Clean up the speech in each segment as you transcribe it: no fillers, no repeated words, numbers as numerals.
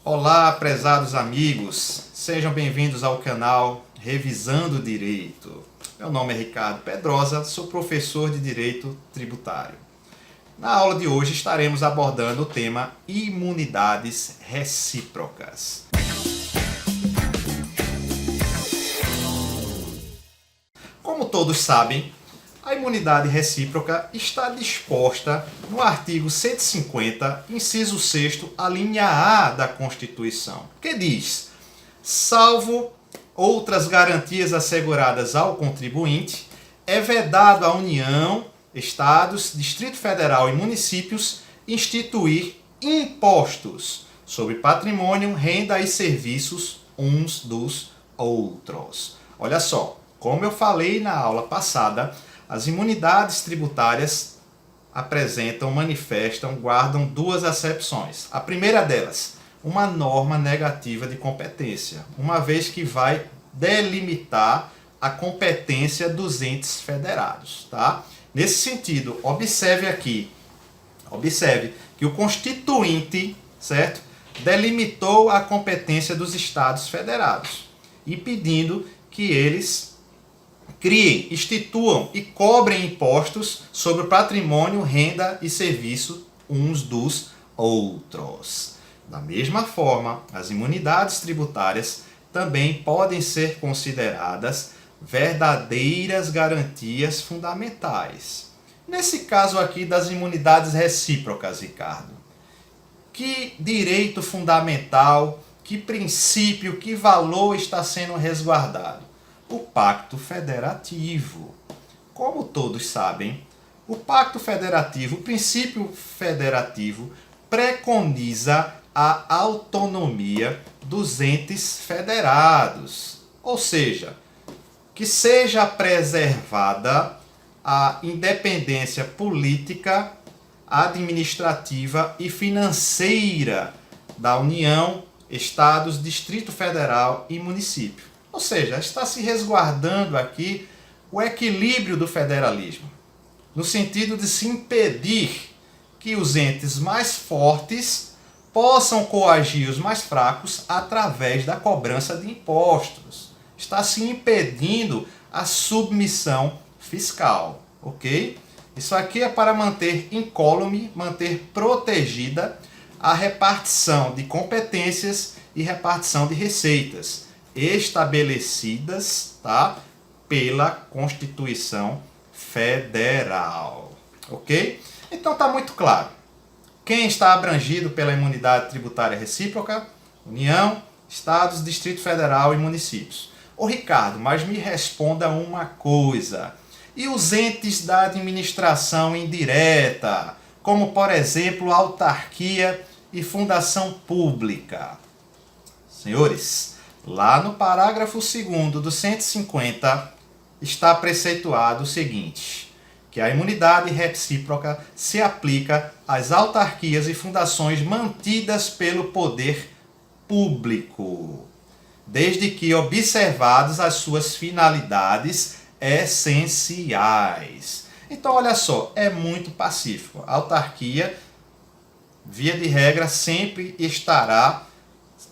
Olá, prezados amigos, sejam bem-vindos ao canal Revisando Direito. Meu nome é Ricardo Pedrosa, sou professor de Direito Tributário. Na aula de hoje estaremos abordando o tema imunidades recíprocas. Como todos sabem, a imunidade recíproca está disposta no artigo 150, inciso 6º, a linha A da Constituição, que diz: salvo outras garantias asseguradas ao contribuinte, é vedado à União, Estados, Distrito Federal e municípios instituir impostos sobre patrimônio, renda e serviços uns dos outros. Olha só, como eu falei na aula passada, as imunidades tributárias guardam duas acepções. A primeira delas, uma norma negativa de competência, uma vez que vai delimitar a competência dos entes federados, tá? Nesse sentido, observe que o Constituinte, certo, delimitou a competência dos estados federados, impedindo que eles criem, instituam e cobrem impostos sobre o patrimônio, renda e serviço uns dos outros. Da mesma forma, as imunidades tributárias também podem ser consideradas verdadeiras garantias fundamentais. Nesse caso aqui das imunidades recíprocas, Ricardo, que direito fundamental, que princípio, que valor está sendo resguardado? O Pacto Federativo. Como todos sabem, o Pacto Federativo, o princípio federativo, preconiza a autonomia dos entes federados, ou seja, que seja preservada a independência política, administrativa e financeira da União, Estados, Distrito Federal e município. Ou seja, está se resguardando aqui o equilíbrio do federalismo, no sentido de se impedir que os entes mais fortes possam coagir os mais fracos através da cobrança de impostos. Está se impedindo a submissão fiscal, ok? Isso aqui é para manter incólume, manter protegida a repartição de competências e repartição de receitas estabelecidas, tá, pela Constituição Federal, ok? Então está muito claro. Quem está abrangido pela imunidade tributária recíproca? União, Estados, Distrito Federal e municípios. Ô Ricardo, mas me responda uma coisa. E os entes da administração indireta, como por exemplo autarquia e fundação pública? Senhores, lá no parágrafo 2º do 150 está preceituado o seguinte: que a imunidade recíproca se aplica às autarquias e fundações mantidas pelo poder público, desde que observadas as suas finalidades essenciais. Então, olha só, é muito pacífico. A autarquia, via de regra, sempre estará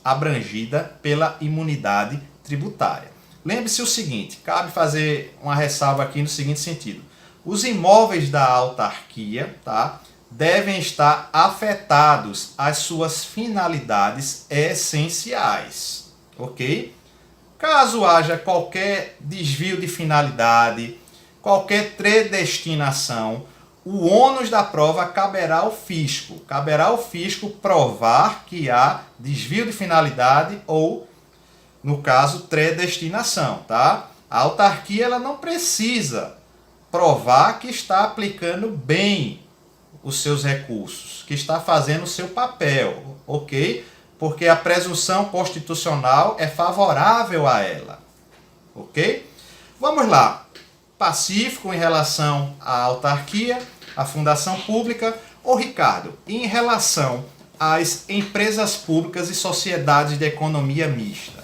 abrangida pela imunidade tributária. Lembre-se o seguinte, cabe fazer uma ressalva aqui no seguinte sentido: os imóveis da autarquia, tá, devem estar afetados às suas finalidades essenciais, ok? Caso haja qualquer desvio de finalidade, qualquer predestinação, o ônus da prova caberá ao fisco. Caberá ao fisco provar que há desvio de finalidade ou, no caso, predestinação, tá? A autarquia ela não precisa provar que está aplicando bem os seus recursos, que está fazendo o seu papel, ok? Porque a presunção constitucional é favorável a ela, ok? Vamos lá. Pacífico em relação à autarquia, à fundação pública. Ô Ricardo, em relação às empresas públicas e sociedades de economia mista,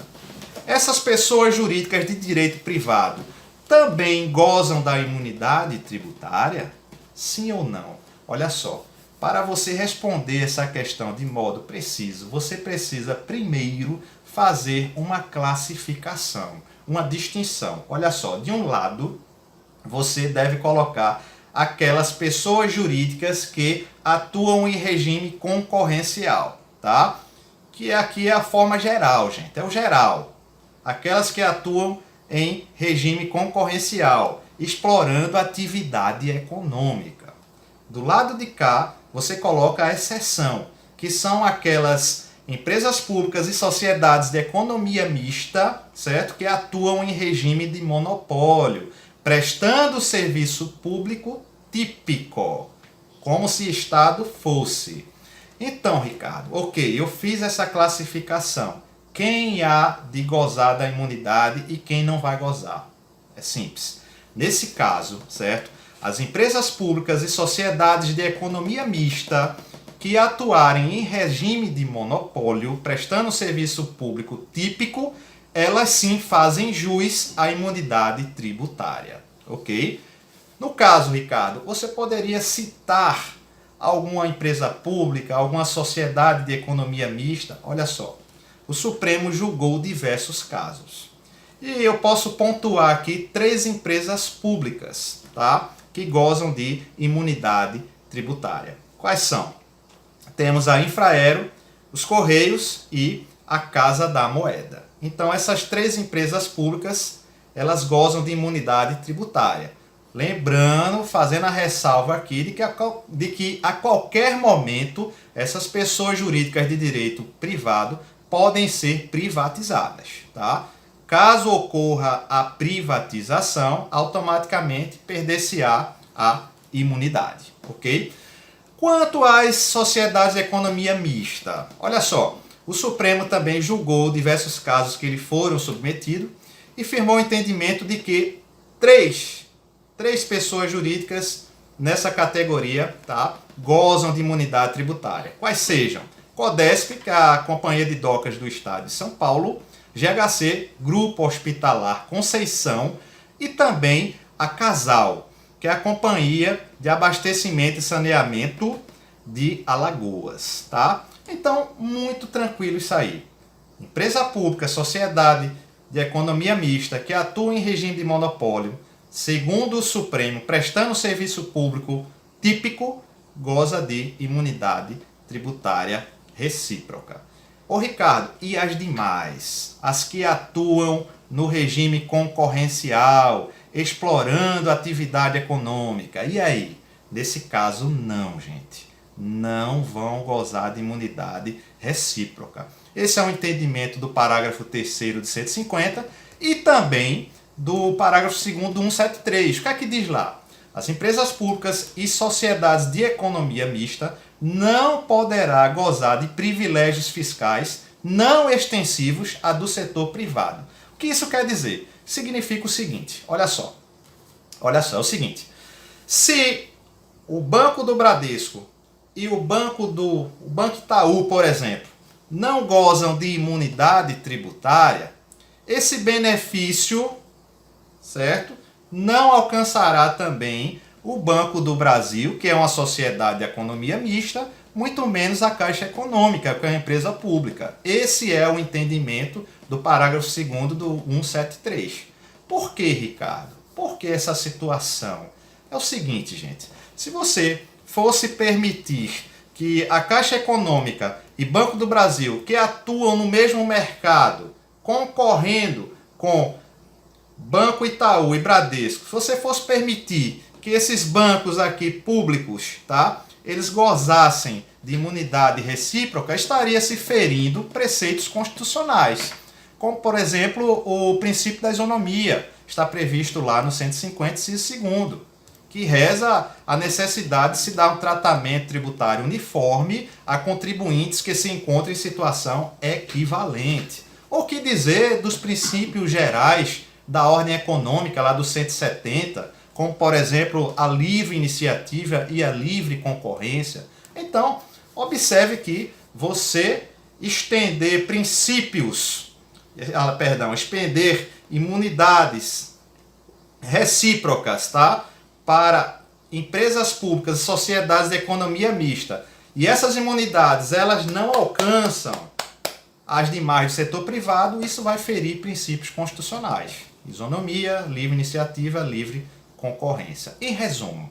essas pessoas jurídicas de direito privado também gozam da imunidade tributária? Sim ou não? Olha só, para você responder essa questão de modo preciso, você precisa primeiro fazer uma classificação, uma distinção. Olha só, de um lado, você deve colocar aquelas pessoas jurídicas que atuam em regime concorrencial, tá? Que aqui é a forma geral, gente, é o geral. Aquelas que atuam em regime concorrencial, explorando atividade econômica. Do lado de cá, você coloca a exceção, que são aquelas empresas públicas e sociedades de economia mista, certo? Que atuam em regime de monopólio, prestando serviço público típico, como se Estado fosse. Então, Ricardo, ok, eu fiz essa classificação. Quem há de gozar da imunidade e quem não vai gozar? É simples. Nesse caso, certo? As empresas públicas e sociedades de economia mista que atuarem em regime de monopólio, prestando serviço público típico, elas sim fazem jus à imunidade tributária, ok? No caso, Ricardo, você poderia citar alguma empresa pública, alguma sociedade de economia mista? Olha só, o Supremo julgou diversos casos. E eu posso pontuar aqui 3 empresas públicas, tá? Que gozam de imunidade tributária. Quais são? Temos a Infraero, os Correios e a Casa da Moeda. Então essas 3 empresas públicas, elas gozam de imunidade tributária. Lembrando, fazendo a ressalva aqui de que a qualquer momento essas pessoas jurídicas de direito privado podem ser privatizadas, tá? Caso ocorra a privatização, automaticamente perder-se-á a imunidade, ok? Quanto às sociedades de economia mista, olha só, o Supremo também julgou diversos casos que lhe foram submetidos e firmou o entendimento de que três pessoas jurídicas nessa categoria, tá, gozam de imunidade tributária. Quais sejam? Codesp, que é a Companhia de Docas do Estado de São Paulo, GHC, Grupo Hospitalar Conceição, e também a Casal, que é a Companhia de Abastecimento e Saneamento de Alagoas, tá? Então, muito tranquilo isso aí. Empresa pública, sociedade de economia mista que atua em regime de monopólio, segundo o Supremo, prestando serviço público típico, goza de imunidade tributária recíproca. Ô Ricardo, e as demais? As que atuam no regime concorrencial, explorando a atividade econômica. E aí? Nesse caso, não, gente. Não vão gozar de imunidade recíproca. Esse é o entendimento do parágrafo 3º de 150 e também do parágrafo 2º do 173. O que é que diz lá? As empresas públicas e sociedades de economia mista não poderá gozar de privilégios fiscais não extensivos a do setor privado. O que isso quer dizer? Significa o seguinte, olha só, é o seguinte, se o Banco do Bradesco e o Banco Itaú, por exemplo, não gozam de imunidade tributária, esse benefício, certo, não alcançará também o Banco do Brasil, que é uma sociedade de economia mista, muito menos a Caixa Econômica, que é uma empresa pública. Esse é o entendimento do parágrafo 2º do 173. Por que, Ricardo? Por que essa situação? É o seguinte, gente. Se você fosse permitir que a Caixa Econômica e Banco do Brasil, que atuam no mesmo mercado, concorrendo com Banco Itaú e Bradesco, se você fosse permitir que esses bancos aqui públicos, tá, eles gozassem de imunidade recíproca, estaria se ferindo preceitos constitucionais, como, por exemplo, o princípio da isonomia, está previsto lá no 150, inciso 2º, que reza a necessidade de se dar um tratamento tributário uniforme a contribuintes que se encontram em situação equivalente. O que dizer dos princípios gerais da ordem econômica, lá do 170, como, por exemplo, a livre iniciativa e a livre concorrência. Então, observe que você estender imunidades recíprocas, tá, para empresas públicas e sociedades de economia mista, e essas imunidades elas não alcançam as demais do setor privado, isso vai ferir princípios constitucionais. Isonomia, livre iniciativa, livre concorrência. Em resumo,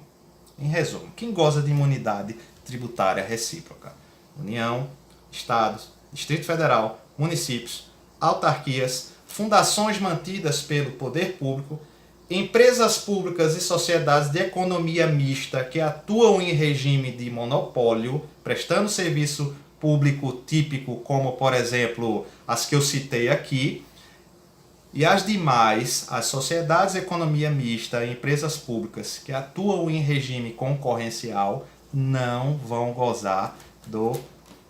quem goza de imunidade tributária recíproca? União, Estados, Distrito Federal, municípios, autarquias, fundações mantidas pelo poder público, empresas públicas e sociedades de economia mista que atuam em regime de monopólio, prestando serviço público típico, como, por exemplo, as que eu citei aqui, e as demais, as sociedades de economia mista e empresas públicas que atuam em regime concorrencial, não vão gozar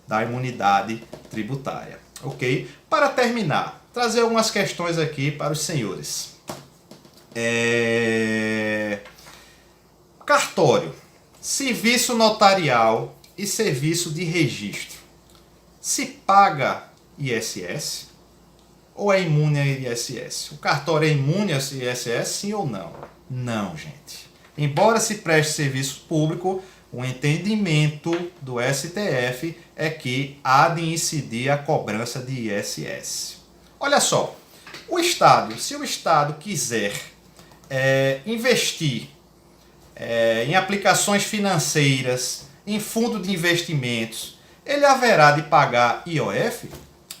da imunidade tributária. Ok? Para terminar, trazer algumas questões aqui para os senhores. Cartório, serviço notarial e serviço de registro. Se paga ISS ou é imune a ISS? O cartório é imune a ISS, sim ou não? Não, gente. Embora se preste serviço público, o entendimento do STF é que há de incidir a cobrança de ISS. Olha só, se o Estado quiser investir em aplicações financeiras, em fundo de investimentos, ele haverá de pagar IOF,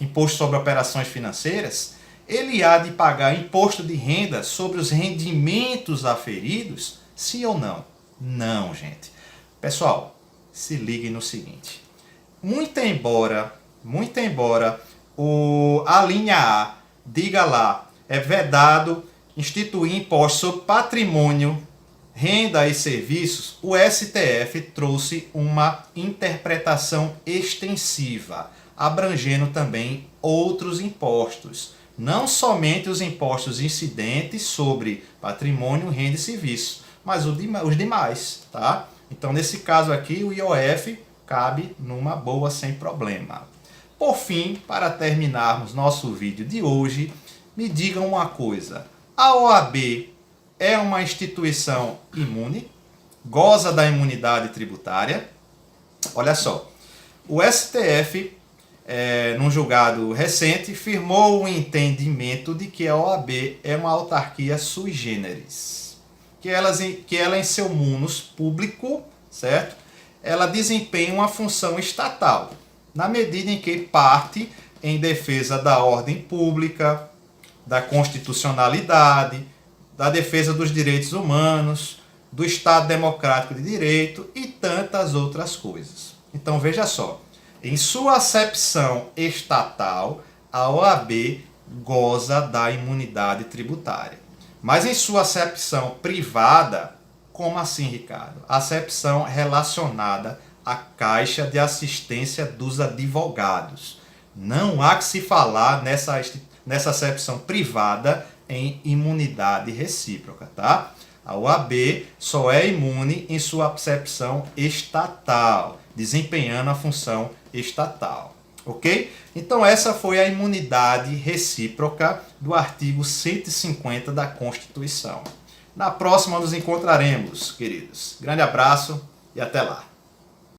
Imposto sobre Operações Financeiras, ele há de pagar imposto de renda sobre os rendimentos aferidos, sim ou não? Não, gente. Pessoal, se liguem no seguinte. Muito embora a linha A diga lá, é vedado instituir imposto sobre patrimônio, renda e serviços, o STF trouxe uma interpretação extensiva, abrangendo também outros impostos, não somente os impostos incidentes sobre patrimônio, renda e serviço, mas os demais, tá? Então, nesse caso aqui, o IOF cabe numa boa, sem problema. Por fim, para terminarmos nosso vídeo de hoje, me digam uma coisa. A OAB é uma instituição imune? Goza da imunidade tributária? Olha só, o STF, num julgado recente, firmou o entendimento de que a OAB é uma autarquia sui generis. Que ela em seu munus público, certo? Ela desempenha uma função estatal, na medida em que parte em defesa da ordem pública, da constitucionalidade, da defesa dos direitos humanos, do Estado Democrático de Direito e tantas outras coisas. Então veja só, em sua acepção estatal, a OAB goza da imunidade tributária. Mas em sua acepção privada, como assim, Ricardo? Acepção relacionada à Caixa de Assistência dos Advogados. Não há que se falar nessa acepção privada em imunidade recíproca, tá? A OAB só é imune em sua acepção estatal, desempenhando a função estatal, ok? Então essa foi a imunidade recíproca do artigo 150 da Constituição. Na próxima nos encontraremos, queridos. Grande abraço e até lá.